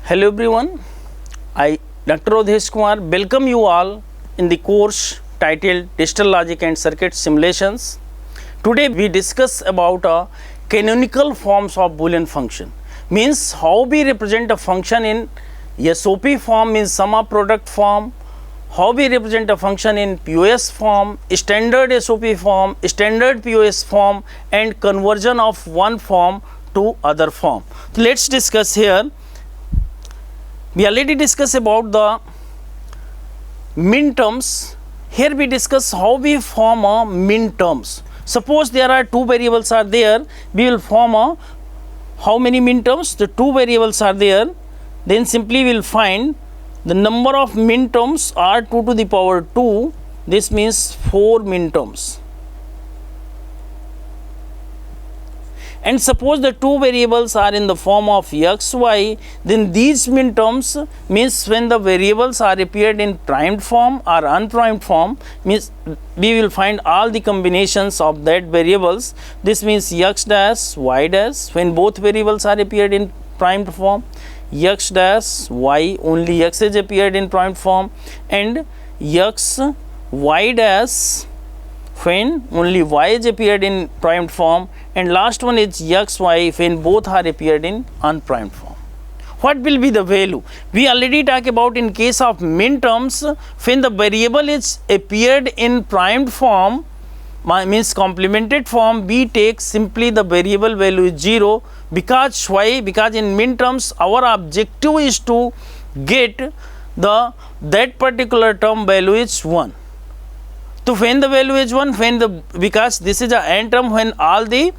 Hello everyone, I Dr. Odhesh Kumar welcome you all in the course titled Digital Logic and Circuit Simulations. Today we discuss about canonical forms of Boolean function. Means how we represent a function in SOP form, means sum of product form, how we represent a function in POS form, standard SOP form, standard POS form, and conversion of one form to other form. So let's discuss here. We already discussed about the min terms. Here we discuss how we form a min terms. Suppose there are two variables are there, we will form a how many min terms? The two variables are there. Then simply we will find the number of min terms are 2 to the power 2. This means 4 min terms. And suppose the two variables are in the form of x, y, then these min terms means when the variables are appeared in primed form or unprimed form, means we will find all the combinations of that variables. This means x dash, y dash, when both variables are appeared in primed form, x dash, y, only x is appeared in primed form, and x, y dash, when only y is appeared in primed form, and last one is x, y, when both are appeared in unprimed form. What will be the value? We already talked about in case of min terms, when the variable is appeared in primed form, means complemented form, we take simply the variable value is 0. Because why? Because in min terms our objective is to get that particular term value is 1. So when the value is 1, because this is a n term, when all the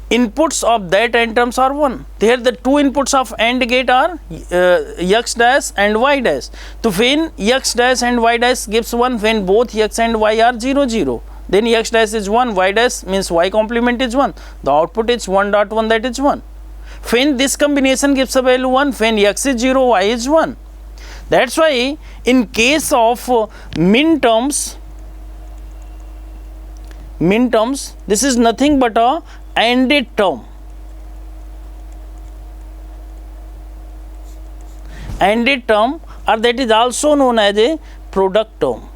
inputs of that n terms are 1. Here the two inputs of AND gate are x dash and y dash. So when x dash and y dash gives 1, when both x and y are 0, 0, then x dash is 1, y dash means y complement is 1. The output is 1.1, that is 1. When this combination gives a value 1, when x is 0, y is 1. That's why in case of min terms, this is nothing but a ANDed term. ANDed term, or that is also known as a product term.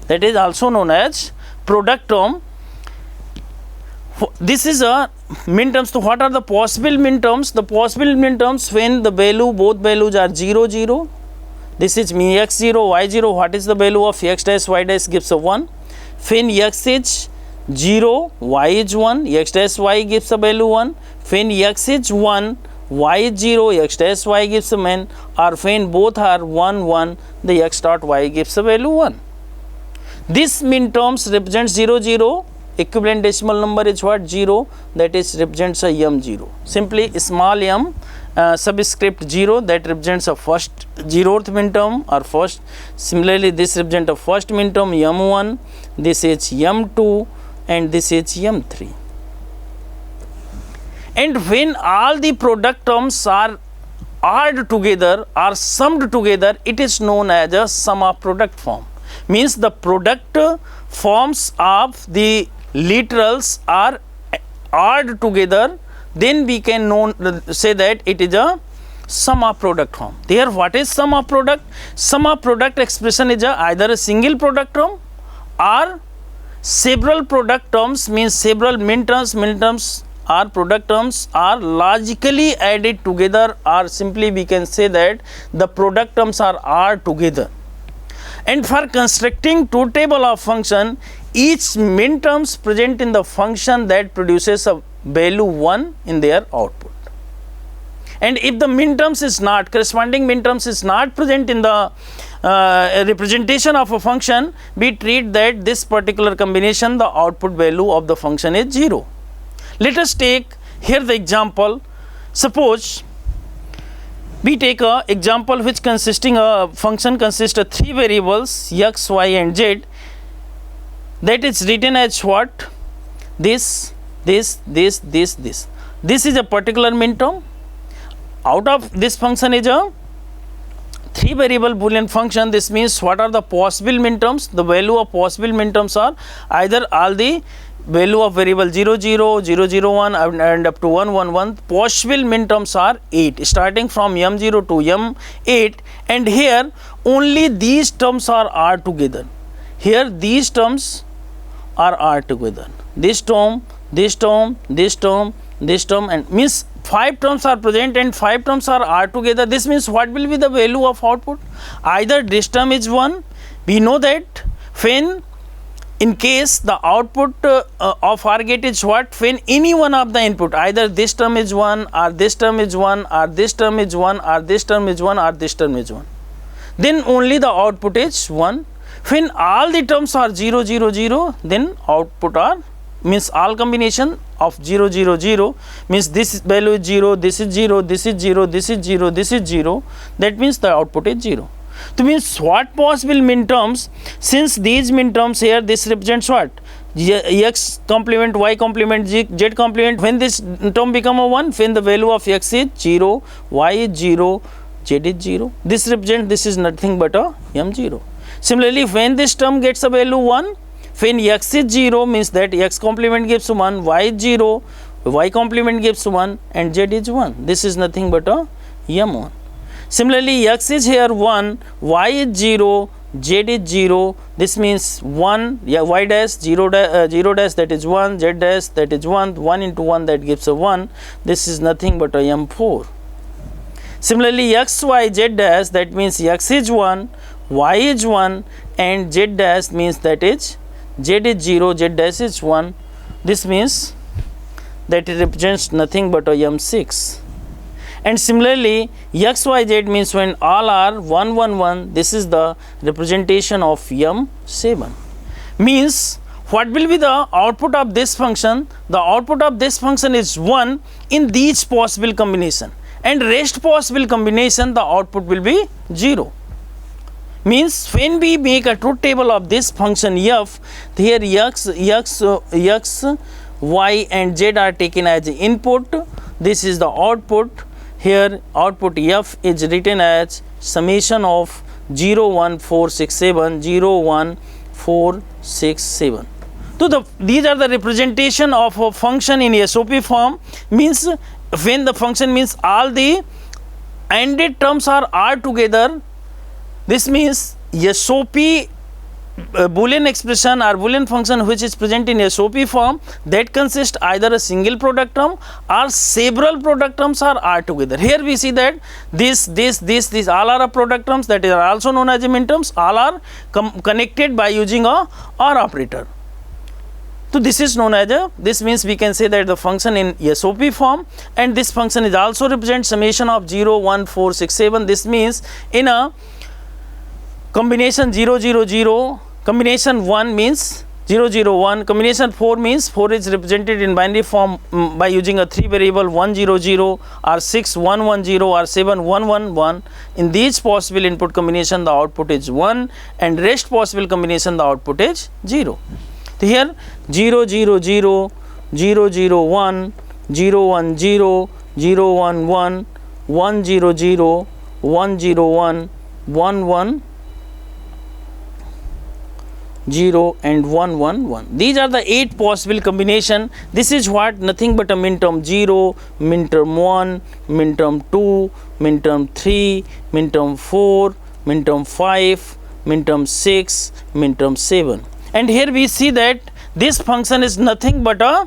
That is also known as product term. This is a min terms. So what are the possible min terms? The possible min terms when the value, both values are 0, 0. This is mean x0, y0. What is the value of x dash, y dash gives a 1. When x is 0, y is 1, x dash y gives a value 1. When x is 1, y is 0, x dash y gives a 1. Or when both are 1, 1, the x dot y gives a value 1. This min terms represents 0, 0. Equivalent decimal number is what? 0. That is represents a m0. Simply small m subscript 0, that represents a first 0th min term or first. Similarly, this represents a first min term m1, this is m2, and this is m3. And when all the product terms are added together or summed together, it is known as a sum of product form. Means the product forms of the literals are added together, then we can say that it is a sum of product form. There, what is sum of product? Sum of product expression is either a single product term or several product terms, means several min terms or product terms are logically added together, or simply we can say that the product terms are added together. And for constructing two table of function, each min terms present in the function that produces a value 1 in their output. And if the min terms is not, corresponding min terms is not present in the representation of a function, we treat that this particular combination, the output value of the function is 0. Let us take here the example. Suppose we take a example which consisting a function consists of 3 variables x, y, and z. That is written as what? This. This is a particular min term. Out of this function is a 3 variable Boolean function. This means what are the possible min terms? The value of possible min terms are either all the value of variable 0 0 0 0 1 and up to 1 1 1, possible minterms are 8 starting from m0 to m8, and here only these terms are r together. Here these terms are r together, this term, this term, this term, this term, and means 5 terms are present and 5 terms are r together. This means what will be the value of output? Either this term is 1, we know that when in case the output of OR gate is what, when any one of the input, either this term is 1 or this term is 1 or this term is 1 or this term is 1 or this term is 1, then only the output is 1. When all the terms are 0 0 0, then output are, means all combination of 0 0 0 means this value is 0, this is 0, this is 0, this is 0, this is 0, that means the output is 0. So means what possible minterms, since these minterms here, this represents what, x complement, y complement, z complement. When this term become a 1, when the value of x is 0, y is 0, z is 0, this represents, this is nothing but a m0. Similarly, when this term gets a value 1, when x is 0 means that x complement gives 1, y is 0, y complement gives 1 and z is 1, this is nothing but a m1. Similarly, x is here 1, y is 0, z is 0, this means 1, y dash 0 dash that is 1, z dash that is 1, 1 into 1 that gives a 1, this is nothing but a m4. Similarly, x, y, z dash, that means x is 1, y is 1 and z dash means that is z is 0, z dash is 1, this means that it represents nothing but a m6. And similarly, x, y, z means when all are 1 1 1, this is the representation of m7. Means what will be the output of this function? The output of this function is 1 in these possible combination, and rest possible combination the output will be 0. Means when we make a truth table of this function f, here x, y and z are taken as input, this is the output. Here output f is written as summation of 0 1 4 6 7 0 1 4 6 7. So these are the representation of a function in SOP form. Means when the function means all the ANDed terms are r together, this means SOP Boolean expression or Boolean function which is present in SOP form, that consists either a single product term or several product terms are r together. Here we see that this all are product terms, that are also known as minterms, all are connected by using a OR operator. So this is known as a, this means we can say that the function in SOP form, and this function is also represents summation of 0 1 4 6 7. This means in a combination 0 0 0, combination 1 means 0 0 1, combination 4 means 4 is represented in binary form by using a 3 variable 1 0 0 or 6 1 1 0 or 7 1 1 1. In these possible input combination the output is 1, and rest possible combination the output is 0. So here 0 0 0, 0 0 1, 0 1 0, 0 1 1, 1 0 0, 1 0 1, 1 1 0 and 1 1 1. These are the 8 possible combination. This is what, nothing but a minterm 0, minterm 1, minterm 2, minterm 3, minterm 4, minterm 5, minterm 6, minterm 7. And here we see that this function is nothing but a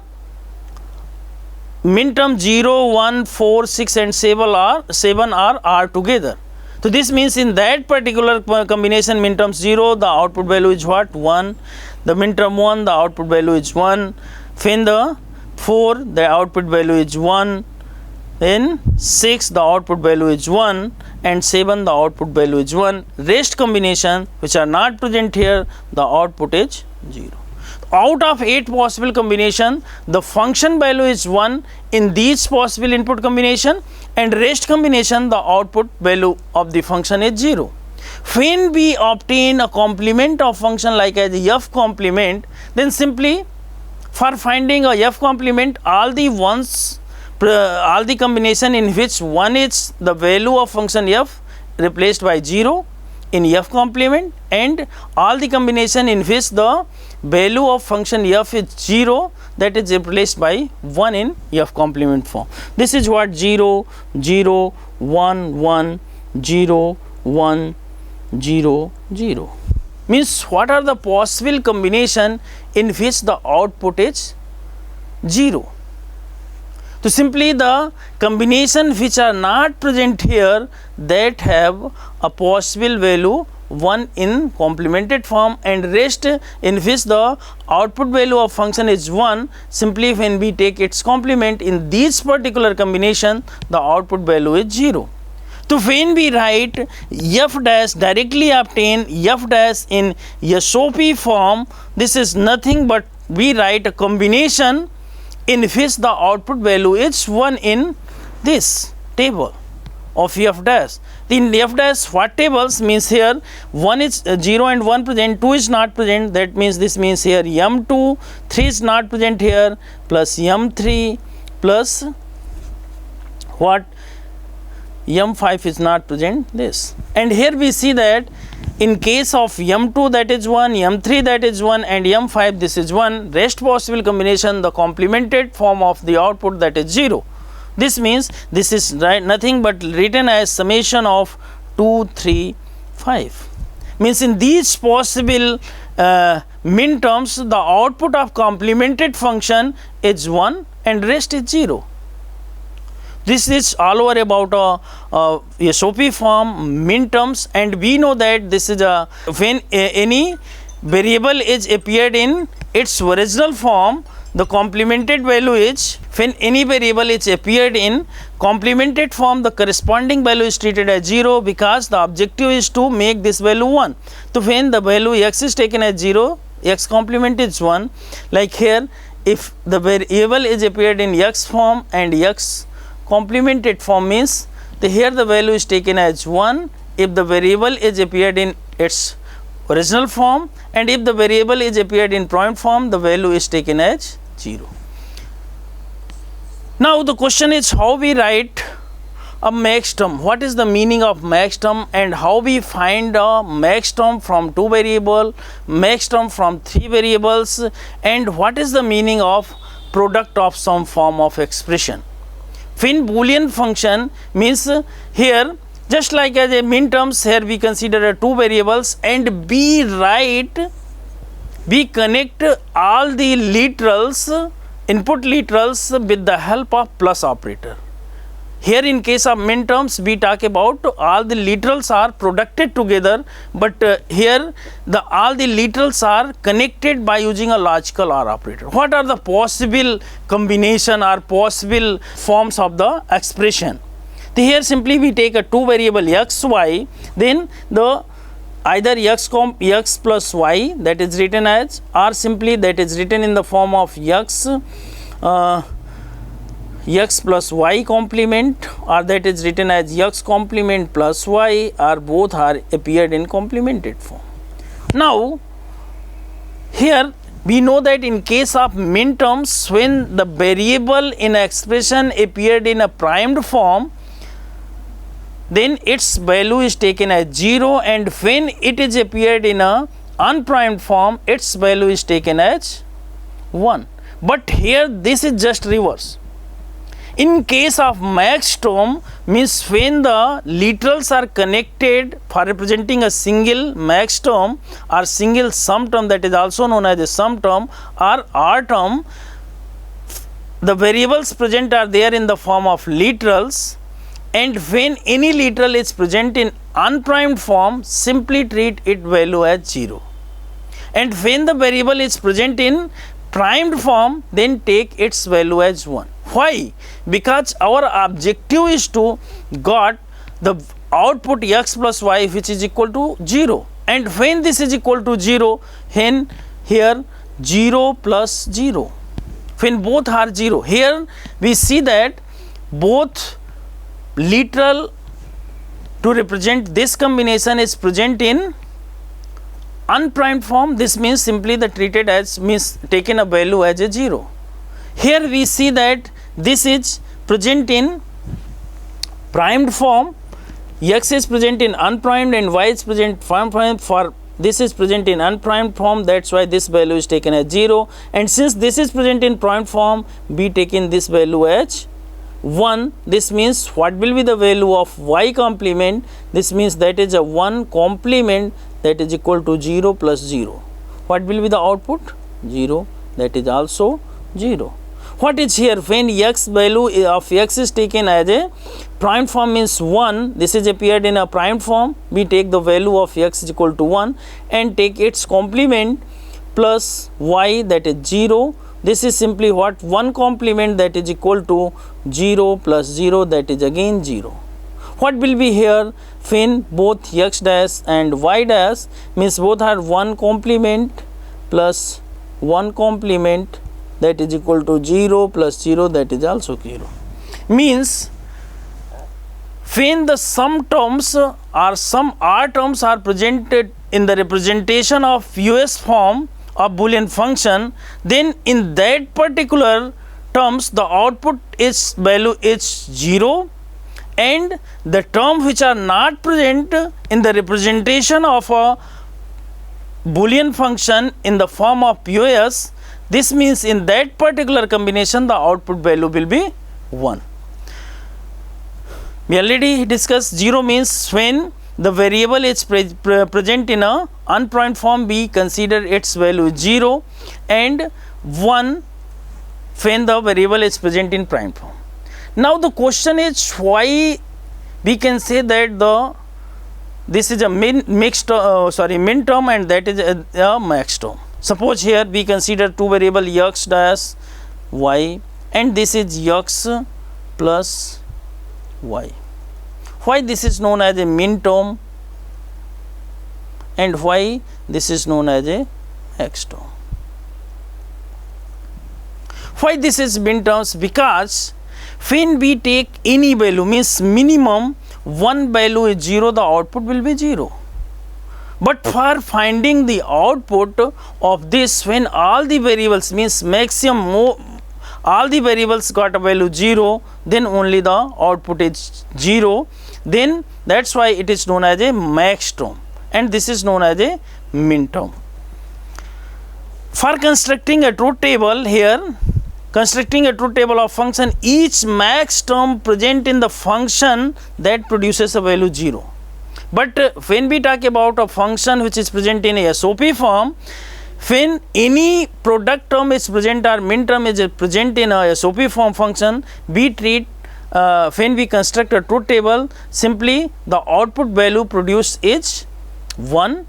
minterm 0, 1, 4, 6 and 7 are r together. So this means in that particular combination minterm 0, the output value is what, 1, the minterm 1, the output value is 1, when the 4, the output value is 1, then 6, the output value is 1, and 7, the output value is 1. Rest combination which are not present here, the output is 0. Out of 8 possible combination, the function value is 1 in these possible input combination, and rest combination the output value of the function is 0. When we obtain a complement of function like as f complement, then simply for finding a f complement, all the combination in which 1 is the value of function f replaced by 0 in f complement, and all the combination in which the value of function f is 0, that is replaced by 1 in f complement form. This is what 0, 0, 1, 1, 0, 1, 0, 0. Means what are the possible combination in which the output is 0. So simply the combination which are not present here, that have a possible value 1 in complemented form, and rest in which the output value of function is 1, simply when we take its complement in this particular combination, the output value is 0. So when we write f dash, directly obtain f dash in SOP form, this is nothing but we write a combination in which the output value is 1 in this table of f dash. In f dash, what tables means here 1 is 0 and 1 present, 2 is not present, that means this means here m2, 3 is not present here, plus m3 plus what, m5 is not present, this. And here we see that in case of m2 that is 1, m3 that is 1, and m5 this is 1, rest possible combination, the complemented form of the output, that is 0. This means this is nothing but written as summation of 2, 3, 5. Means in these possible min terms, the output of complemented function is 1 and rest is 0. This is all over about a SOP form, min terms, and we know that this is a when any variable is appeared in its original form, the complemented value is, when any variable is appeared in complemented form, the corresponding value is treated as 0, because the objective is to make this value 1. So when the value x is taken as 0, x complement is 1. Like here, if the variable is appeared in x form and x complemented form, means here the value is taken as 1 if the variable is appeared in its original form, and if the variable is appeared in prime form, the value is taken as 0. Now the question is how we write a max term. What is the meaning of max term, and how we find a max term from 2 variable, max term from 3 variables, and what is the meaning of product of some form of expression. When Boolean function means here, just like as a min terms, here we consider 2 variables, and we connect all the literals, input literals, with the help of plus operator. Here in case of min terms, we talk about all the literals are producted together, but here all the literals are connected by using a logical OR operator. What are the possible combination or possible forms of the expression? So here simply we take a 2 variable x, y, then the either x plus y, that is written as, or simply that is written in the form of x plus y complement, or that is written as x complement plus y, or both are appeared in complemented form. Now here we know that in case of min terms, when the variable in expression appeared in a primed form, then its value is taken as 0, and when it is appeared in a unprimed form, its value is taken as 1. But here this is just reverse. In case of max term, means when the literals are connected for representing a single max term or single sum term, that is also known as a sum term or R term, the variables present are there in the form of literals, and when any literal is present in unprimed form, simply treat its value as 0. And when the variable is present in primed form, then take its value as 1. Why? Because our objective is to got the output x plus y, which is equal to 0. And when this is equal to 0, then here 0 plus 0. When both are 0, here we see that both literal to represent this combination is present in unprimed form. This means simply the treated as, means taken a value as a 0. Here we see that this is present in primed form, x is present in unprimed, and y is present primed. For this is present in unprimed form, that's why this value is taken as 0, and since this is present in primed form, be taken this value as 1. This means what will be the value of y complement? This means that is a 1 complement, that is equal to 0 plus 0. What will be the output? 0, that is also 0. What is here? When x value of x is taken as a prime form means 1, this is appeared in a prime form, we take the value of x is equal to 1 and take its complement plus y, that is 0. This is simply what? 1 complement, that is equal to 0 plus 0, that is again 0. What will be here? When both x dash and y dash means both are 1 complement plus 1 complement, that is equal to 0 plus 0, that is also 0. Means when the sum terms or some r terms are presented in the representation of US form of Boolean function, then in that particular terms the output is value is 0, and the term which are not present in the representation of a Boolean function in the form of POS, this means in that particular combination the output value will be 1. We already discussed 0 means when the variable is present in a unprimed form, we consider its value 0, and 1 when the variable is present in primed form. Now the question is why we can say that this is a min term and that is a max term. Suppose here we consider two variable x dash y and this is x plus y. Why this is known as a min term and why this is known as a max term? Why this is min terms? Because when we take any value means minimum one value is 0, the output will be 0. But for finding the output of this, when all the variables means maximum all the variables got a value 0, then only the output is 0, then that's why it is known as a max term and this is known as a min term. For constructing a truth table here, constructing a truth table of function, each max term present in the function that produces a value 0. But when we talk about a function which is present in a SOP form, when any product term is present or min term is present in a SOP form function, we treat when we construct a truth table, simply the output value produced is 1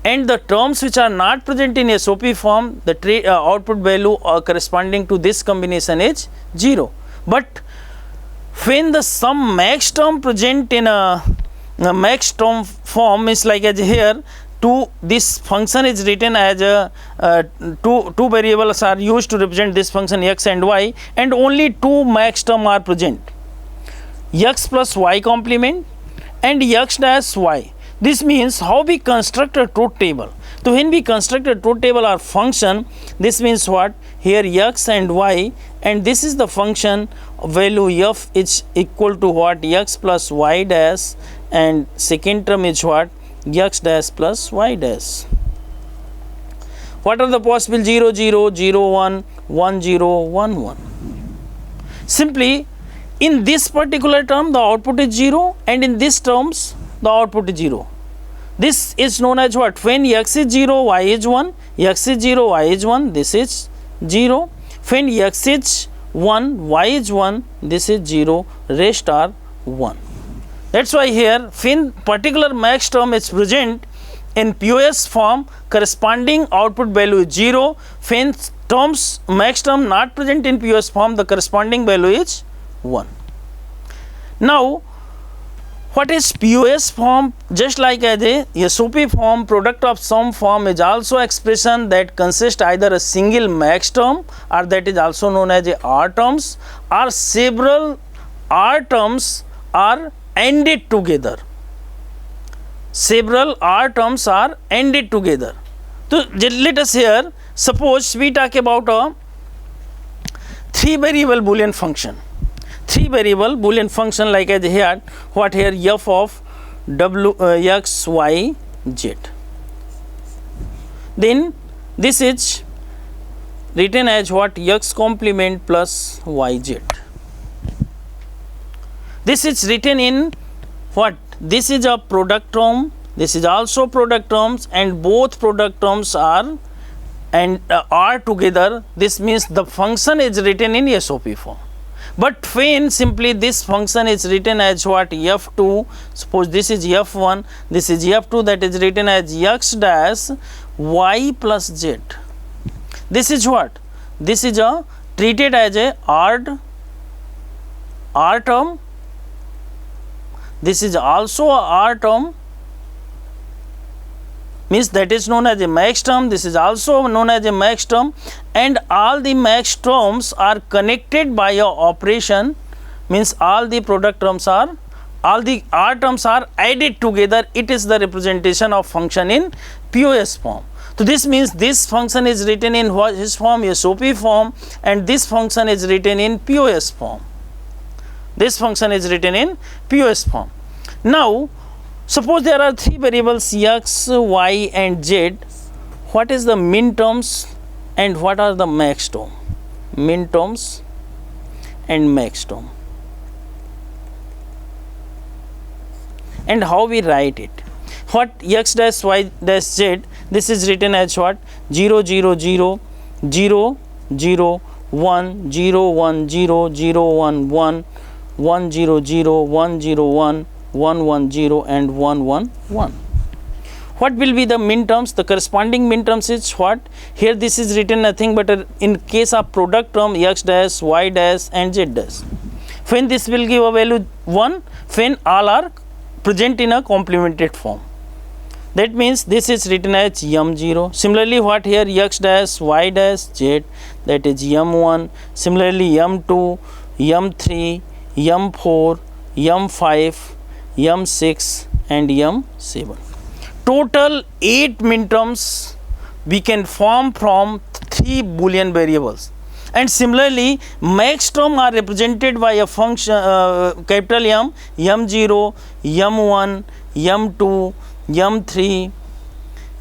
and the terms which are not present in SOP form, the output value corresponding to this combination is 0. But when the sum max term present in a max term form is like as here, this function is written as two variables are used to represent this function x and y, and only two max term are present, x plus y complement and x dash y. This means how we construct a truth table. So when we construct a truth table or function, this means what? Here x and y, and this is the function value f is equal to what? X plus y dash, and second term is what? X dash plus y dash. What are the possible? 0 0 0 1 1 0 1 1. Simply in this particular term the output is 0 and in this terms the output is 0. This is known as what? When x is 0, y is 1, x is 0, y is 1, this is 0. When x is 1, y is 1, this is 0, rest are 1. That's why here when particular max term is present in POS form, corresponding output value is 0. When terms max term not present in POS form, the corresponding value is 1. Now what is POS form? Just like as a SOP form, product of sum form is also expression that consists either a single max term or that is also known as a R terms, or several R terms are ended together. Several R terms are ended together. So let us here suppose we talk about a 3 variable Boolean function. 3 variable Boolean function like as here, what here? F of w x y z. then this is written as what? X complement plus yz. This is written in what? This is a product term, this is also product terms, and both product terms are together. This means the function is written in SOP form. But when simply this function is written as what? F2, suppose this is F1, this is F2, that is written as x dash y plus z. This is what? This is a treated as a R term. This is also a R term, means that is known as a max term. This is also known as a max term, and all the max terms are connected by a operation, means all the product terms are, all the R terms are added together. It is the representation of function in POS form. So this means this function is written in his form, SOP form, and this function is written in POS form. This function is written in POS form. Now, suppose there are three variables x, y and z. What is the min terms and what are the max term? Min terms and max term. And how we write it? What? X dash y dash z, this is written as what? 0 0 0 0 0 1 0 1 0 0 1 1 1 0 0 1 0 1 1 1 0 and 1 1 1. What will be the min terms? The corresponding min terms is what? Here this is written nothing but in case of product term x dash, y dash and z dash. When this will give a value 1, when all are present in a complemented form. That means this is written as m0. Similarly, what here? X dash, y dash, z, that is m1. Similarly, m2, m3, m4, m5, m6 and m7. Total 8 min terms we can form from 3 Boolean variables. And similarly, max term are represented by a function capital M, m0, m1, m2, m3,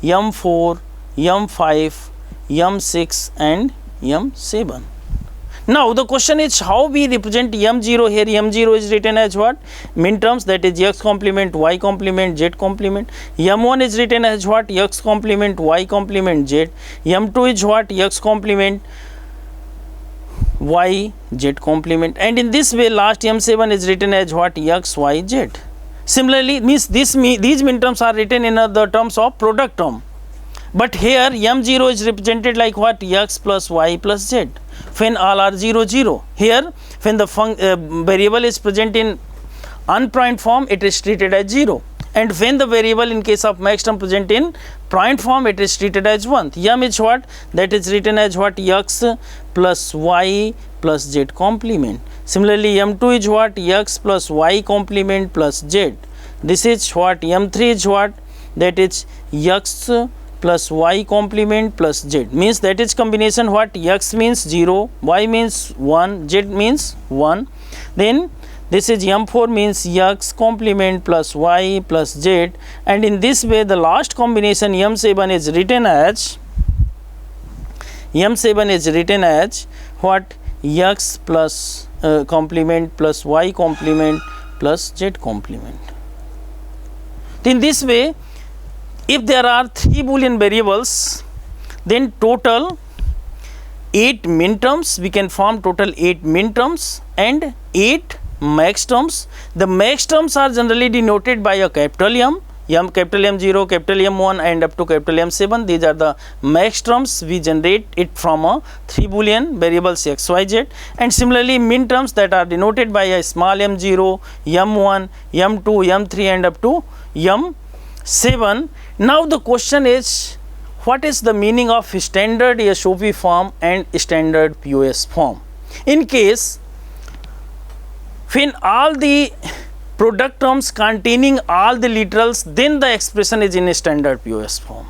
m4, m5, m6 and m7. Now the question is how we represent m0 here. M0 is written as what? Min terms, that is x complement, y complement, z complement. M1 is written as what? X complement, y complement, z. M2 is what? X complement, y, z complement. And in this way last m7 is written as what? X, y, z. Similarly, means these min terms are written in the terms of product term. But here m0 is represented like what? X plus y plus z. When all are 0 0. Here when the variable is present in unprimed form, it is treated as 0. And when the variable in case of max term present in primed form, it is treated as 1. M is what? That is written as what? X plus y plus z complement. Similarly, m2 is what? X plus y complement plus z. This is what? m3 is what? That is x plus y complement plus z, means that is combination what? X means 0, y means 1, z means 1. Then this is m4 means x complement plus y plus z, and in this way the last combination m7 is written as what? X plus complement plus y complement plus z complement. In this way, if there are 3 Boolean variables, then total 8 min terms, we can form total 8 min terms and 8 max terms. The max terms are generally denoted by a capital M, capital M0, capital M1 and up to capital M7. These are the max terms. We generate it from a 3 Boolean variables x, y, z. And similarly, min terms that are denoted by a small m0, m1, m2, m3 and up to m7. Now the question is, what is the meaning of standard SOP form and standard POS form? In case when all the product terms containing all the literals, then the expression is in a standard POS form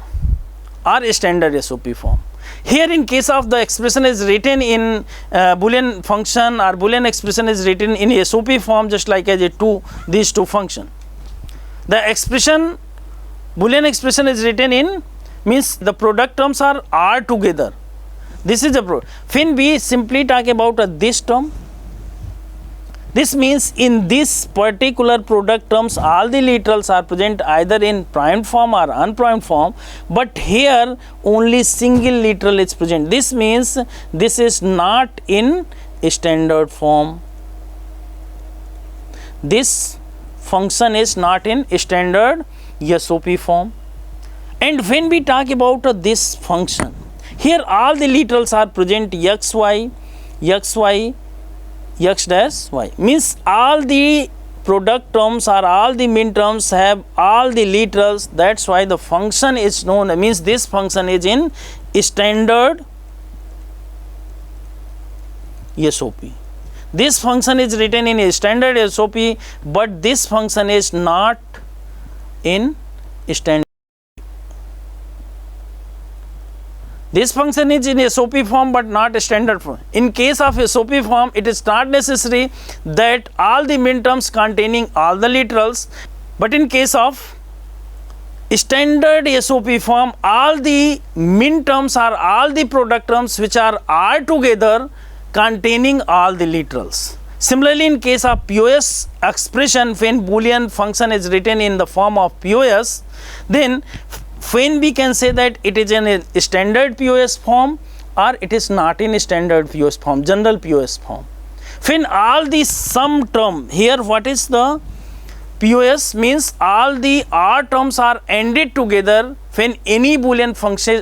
or standard SOP form. Here in case of the expression is written in Boolean function or Boolean expression is written in SOP form, just like as these two function. The expression Boolean expression is written in means the product terms are together. This is a when we simply talk about this term, this means in this particular product terms all the literals are present either in primed form or unprimed form, but here only single literal is present. This means this is not in standard form. This function is not in standard SOP form. And when we talk about this function, here all the literals are present xy, xy, x dash y, means all the product terms or all the min terms have all the literals. That's why the function is known, means this function is in standard SOP. This function is written in a standard SOP, but this function is not in standard. This function is in SOP form but not standard form. In case of SOP form, it is not necessary that all the min terms containing all the literals, but in case of standard SOP form, all the min terms are all the product terms which are together containing all the literals. Similarly, in case of POS expression, when Boolean function is written in the form of POS, then when we can say that it is in a standard POS form or it is not in a standard POS form, general POS form. When all the sum term, here what is the POS, means all the R terms are ended together. When any Boolean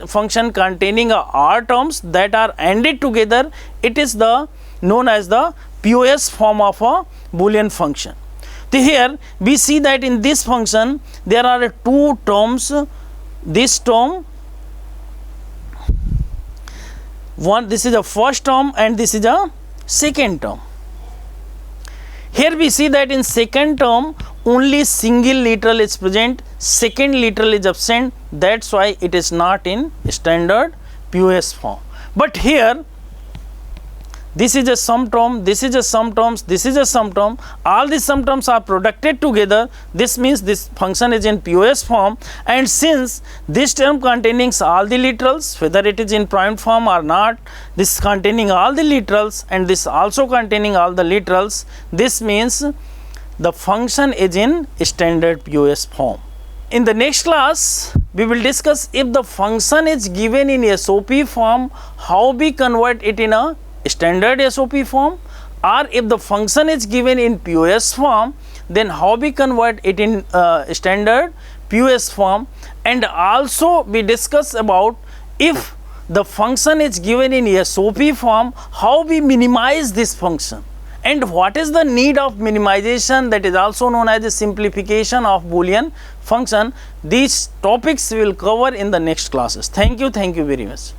function containing R terms that are ended together, it is known as the POS form of a Boolean function. So here we see that in this function there are two terms. This term, this is a first term and this is a second term. Here we see that in second term only single literal is present, second literal is absent. That's why it is not in standard POS form. But here this is a sum term, this is a sum terms, this is a sum term. All the sum terms are produced together. This means this function is in POS form, and since this term containing all the literals, whether it is in primed form or not, this containing all the literals and this also containing all the literals, this means the function is in standard POS form. In the next class, we will discuss if the function is given in SOP form, how we convert it in a standard SOP form, or if the function is given in POS form, then how we convert it in standard POS form. And also we discuss about if the function is given in SOP form, how we minimize this function and what is the need of minimization, that is also known as the simplification of Boolean function. These topics we will cover in the next classes. Thank you very much.